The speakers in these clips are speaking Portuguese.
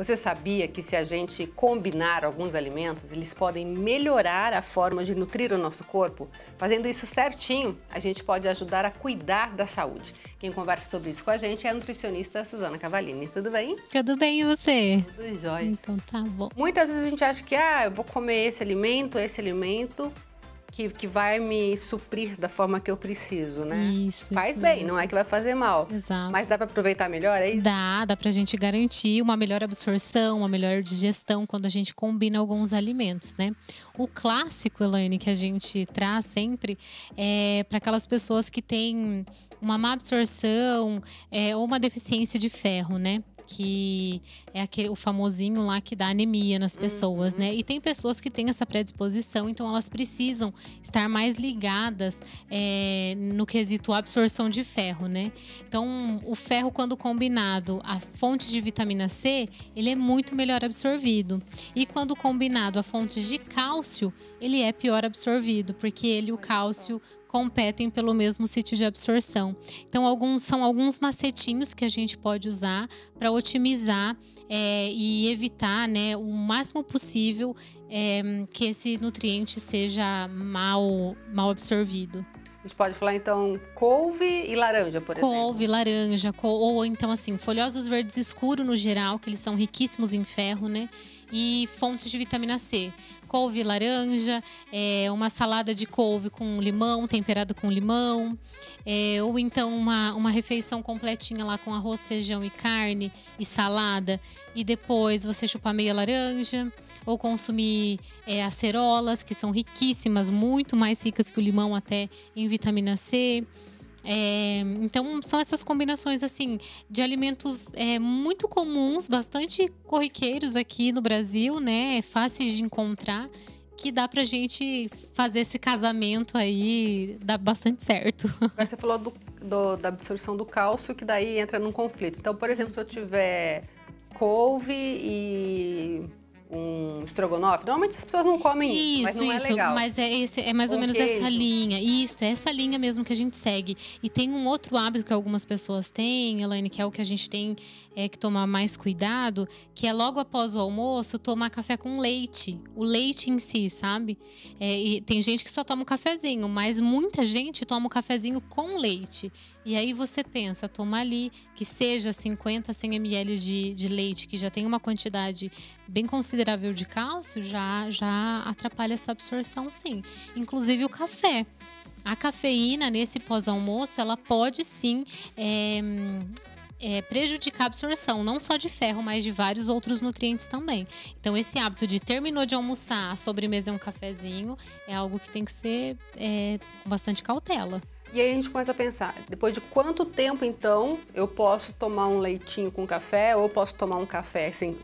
Você sabia que se a gente combinar alguns alimentos, eles podem melhorar a forma de nutrir o nosso corpo? Fazendo isso certinho, a gente pode ajudar a cuidar da saúde. Quem conversa sobre isso com a gente é a nutricionista Suzana Cavallini. Tudo bem? Tudo bem, e você? Tudo jóia. Então tá bom. Muitas vezes a gente acha que eu vou comer esse alimento, que vai me suprir da forma que eu preciso, né? Isso. Faz isso bem, mesmo. não é que vai fazer mal. Exato. Mas dá para aproveitar melhor, é isso? Dá pra gente garantir uma melhor absorção, uma melhor digestão quando a gente combina alguns alimentos, né? O clássico, Elaine, que a gente traz sempre é para aquelas pessoas que têm uma má absorção ou uma deficiência de ferro, né? Que é o famosinho lá que dá anemia nas pessoas, né? E tem pessoas que têm essa predisposição, então elas precisam estar mais ligadas no quesito absorção de ferro, né? Então, o ferro, quando combinado à fonte de vitamina C, ele é muito melhor absorvido. E quando combinado a fontes de cálcio, ele é pior absorvido, porque ele e o cálcio competem pelo mesmo sítio de absorção. Então, são alguns macetinhos que a gente pode usar para otimizar e evitar, né, o máximo possível que esse nutriente seja mal absorvido. A gente pode falar, então, couve e laranja, por exemplo. Couve, laranja, ou então, assim, folhosos verdes escuros no geral, que eles são riquíssimos em ferro, né? E fontes de vitamina C. Couve e laranja, uma salada de couve com limão, temperado com limão. Ou então uma refeição completinha lá com arroz, feijão e carne e salada. E depois você chupar meia laranja. Ou consumir acerolas, que são riquíssimas, muito mais ricas que o limão até em vitamina C. Então, são essas combinações assim de alimentos muito comuns, bastante corriqueiros aqui no Brasil, né? Fáceis de encontrar, que dá pra gente fazer esse casamento aí, dá bastante certo. Agora você falou da absorção do cálcio, que daí entra num conflito. Então, por exemplo, se eu tiver couve e um estrogonofe, normalmente as pessoas não comem isso, mas não é legal. Mas é mais ou menos queijo. essa linha. Isso, é essa linha mesmo que a gente segue. E tem um outro hábito que algumas pessoas têm, Elaine, que é o que a gente tem que tomar mais cuidado, que é logo após o almoço tomar café com leite. O leite em si, sabe? E tem gente que só toma um cafezinho, mas muita gente toma um cafezinho com leite. E aí você pensa, tomar ali que seja 50, 100 ml de leite, que já tem uma quantidade bem considerável de cálcio, já atrapalha essa absorção, sim. Inclusive o café. A cafeína, nesse pós-almoço, ela pode sim prejudicar a absorção, não só de ferro, mas de vários outros nutrientes também. Então, esse hábito de terminou de almoçar, a sobremesa é um cafezinho, é algo que tem que ser com bastante cautela. E aí a gente começa a pensar, depois de quanto tempo, então, eu posso tomar um leitinho com café ou eu posso tomar um café assim,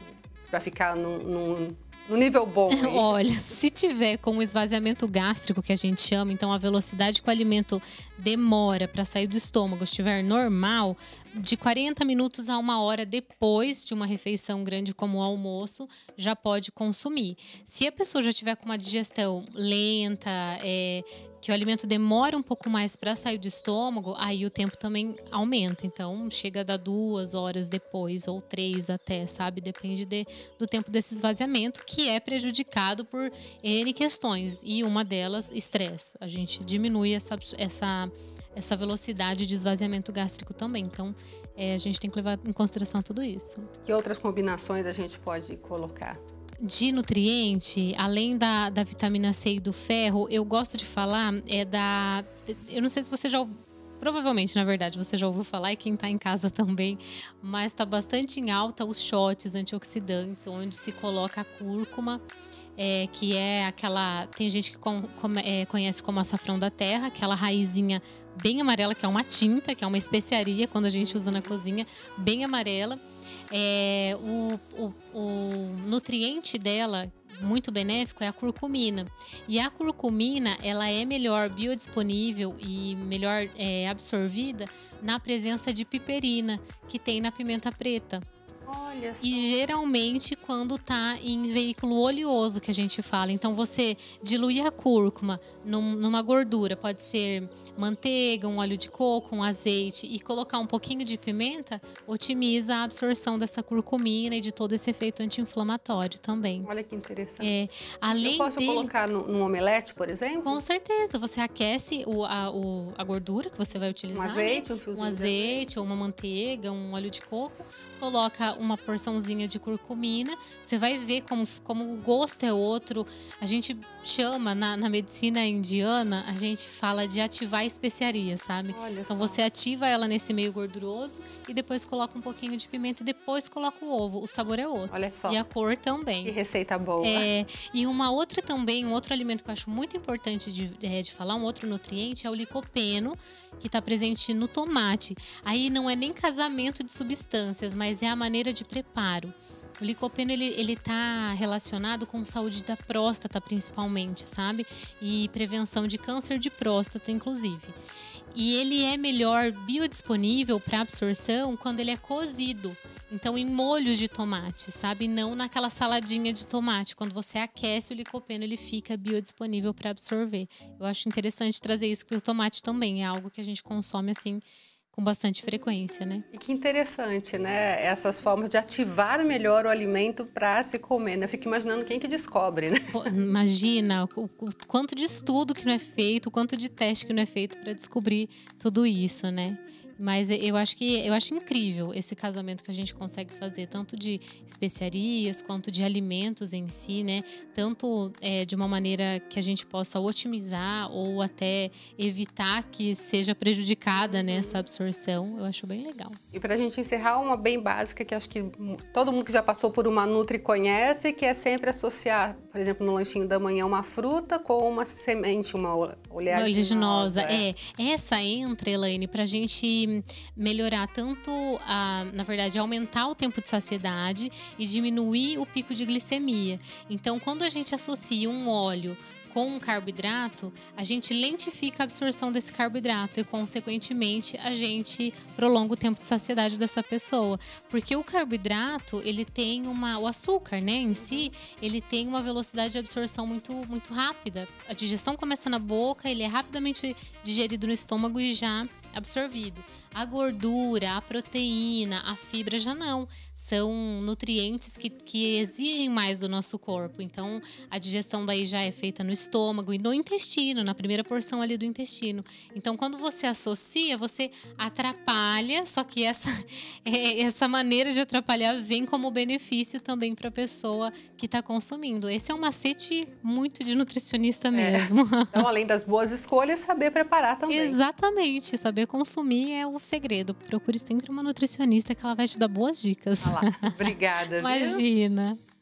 para ficar no nível bom? Aí? Olha, se tiver com o esvaziamento gástrico, que a gente chama, então a velocidade que o alimento demora para sair do estômago estiver normal, de 40 minutos a 1 hora depois de uma refeição grande como o almoço, já pode consumir. Se a pessoa já tiver com uma digestão lenta, que o alimento demora um pouco mais para sair do estômago, aí o tempo também aumenta. Então, chega a dar 2 horas depois, ou 3 até, sabe? Depende do tempo desse esvaziamento, que é prejudicado por N questões. E uma delas, estresse. A gente diminui essa velocidade de esvaziamento gástrico também. Então, a gente tem que levar em consideração tudo isso. Que outras combinações a gente pode colocar? De nutriente, além da vitamina C e do ferro, eu gosto de falar eu não sei se você já ouviu, provavelmente, na verdade, você já ouviu falar, e quem está em casa também, mas está bastante em alta os shots antioxidantes, onde se coloca a cúrcuma, que é aquela... Tem gente que conhece como açafrão da terra, aquela raizinha bem amarela, que é uma tinta, que é uma especiaria, quando a gente usa na cozinha, bem amarela. O nutriente dela, muito benéfico, é a curcumina. E a curcumina, ela é melhor biodisponível e melhor absorvida na presença de piperina, que tem na pimenta preta. Olha. Olha só. E geralmente quando tá em veículo oleoso, que a gente fala. Então você diluir a cúrcuma numa gordura, pode ser manteiga, um óleo de coco, um azeite, e colocar um pouquinho de pimenta, otimiza a absorção dessa curcumina e de todo esse efeito anti-inflamatório também. Olha que interessante. Além eu posso colocar num omelete, por exemplo? Com certeza, você aquece a gordura que você vai utilizar. Um azeite, um fiozinho de azeite, ou uma manteiga, um óleo de coco. Coloca uma porçãozinha de curcumina. Você vai ver como o gosto é outro. A gente chama, na medicina indiana, a gente fala de ativar a especiaria, sabe? Olha então só. você ativa ela nesse meio gorduroso e depois coloca um pouquinho de pimenta e depois coloca o ovo. O sabor é outro. Olha só. E a cor também. Que receita boa. E uma outra também, um outro alimento que eu acho muito importante de falar, um outro nutriente, é o licopeno, que está presente no tomate. Aí não é nem casamento de substâncias, mas é a maneira de preparo. O licopeno, ele tá relacionado com saúde da próstata, principalmente, sabe? E prevenção de câncer de próstata, inclusive. E ele é melhor biodisponível para absorção quando ele é cozido. Então, em molhos de tomate, sabe? Não naquela saladinha de tomate. Quando você aquece o licopeno, ele fica biodisponível para absorver. Eu acho interessante trazer isso, porque o tomate também é algo que a gente consome, assim, com bastante frequência, né? E que interessante, né? Essas formas de ativar melhor o alimento para se comer, né? Eu fico imaginando quem que descobre, né? Imagina o quanto de estudo que não é feito, o quanto de teste que não é feito para descobrir tudo isso, né? Mas eu acho incrível esse casamento que a gente consegue fazer, tanto de especiarias quanto de alimentos em si, né? Tanto de uma maneira que a gente possa otimizar ou até evitar que seja prejudicada, né, essa absorção. Eu acho bem legal. E para a gente encerrar, uma bem básica que acho que todo mundo que já passou por uma Nutri conhece, que é sempre associar, por exemplo, no lanchinho da manhã, uma fruta com uma semente, uma oleaginosa. Essa entra, Elaine, pra gente melhorar tanto, na verdade, aumentar o tempo de saciedade e diminuir o pico de glicemia. Então, quando a gente associa um óleo com um carboidrato, a gente lentifica a absorção desse carboidrato e, consequentemente, a gente prolonga o tempo de saciedade dessa pessoa. Porque o carboidrato, ele tem o açúcar, né, em si, ele tem uma velocidade de absorção muito, muito rápida. A digestão começa na boca, ele é rapidamente digerido no estômago e já absorvido. A gordura, a proteína, a fibra já não. São nutrientes que exigem mais do nosso corpo. Então, a digestão daí já é feita no estômago e no intestino, na primeira porção ali do intestino. Então, quando você associa, você atrapalha, só que essa maneira de atrapalhar vem como benefício também para a pessoa que está consumindo. Esse é um macete muito de nutricionista mesmo. Então, além das boas escolhas, saber preparar também. Exatamente. Saber consumir é o segredo. Procure sempre uma nutricionista que ela vai te dar boas dicas. Olha lá. Obrigada. Imagina. Viu?